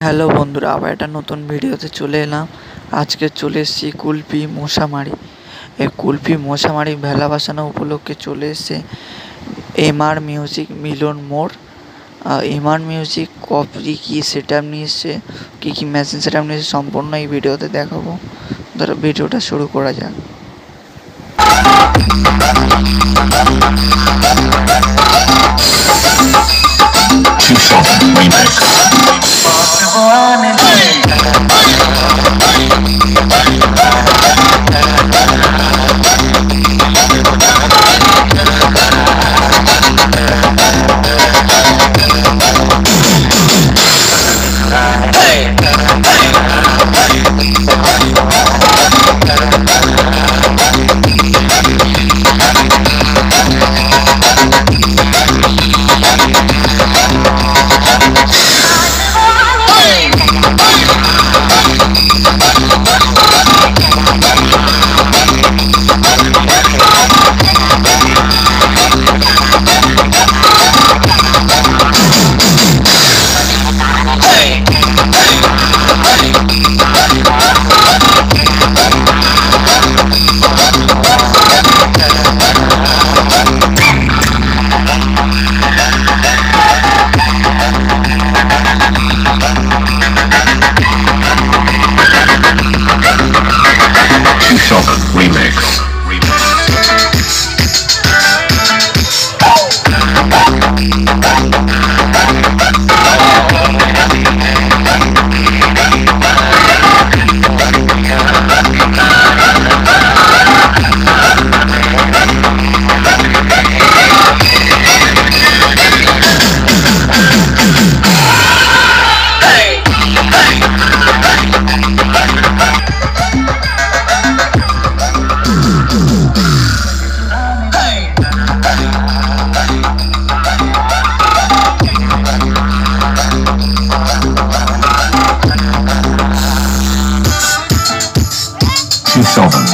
Hello বন্ধুরা, আবার একটা নতুন ভিডিওতে চলে এলাম। আজকে চলে এসেছি কুলপি মশামারি। এই কুলপি মশামারি ভেলা বাসানো উপলক্ষে চলে এসেছে এমআর মিউজিক মিলন মোড়। এমআর মিউজিক কপি কী সেট আপ নিয়ে এসছে, কী কী মেশিন সেট আপ নিয়ে এসছে সম্পূর্ণ এই ভিডিওতে দেখাবো। ধরো ভিডিওটা শুরু করা যাক।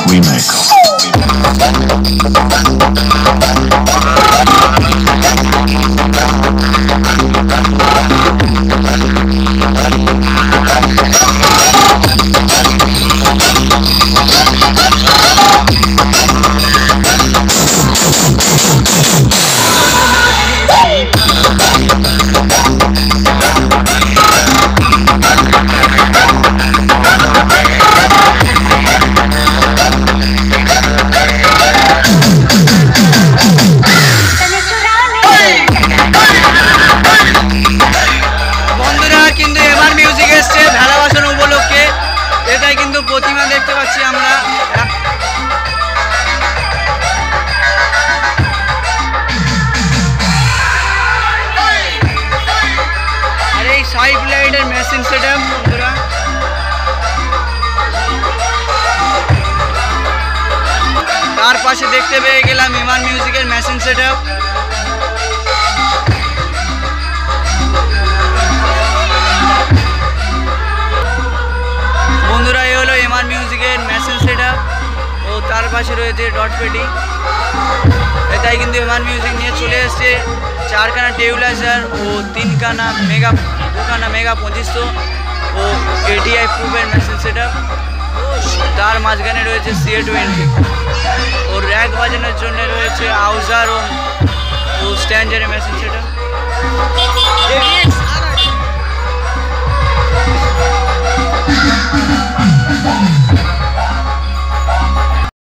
Remix. এটাই কিন্তু প্রতিমা দেখতে পাচ্ছি আমরা। আর এই সাইড লাইটের মেশিন সেটআপ বন্ধুরা, তার পাশে দেখতে পেয়ে গেলাম এমআর মিউজিকের মেশিন সেটআপ। বন্ধুরা, এই হলো এমআর মিউজিকের মেশিন সেটআপ ও তার পাশে রয়েছে ডট পেটি। এটাই কিন্তু এমআর মিউজিক নিয়ে চলে এসছে 4খানা টেবিলাইজার ও 3খানা মেগা 2খানা মেগা 2500 ও এটিআই প্রুফের মেশিন সেটআপ। তার মাঝখানে রয়েছে CA20 ও র্যাক বাজানোর জন্য রয়েছে আউজার ও স্ট্যান্ডার্ড মেশিন সেটআপ।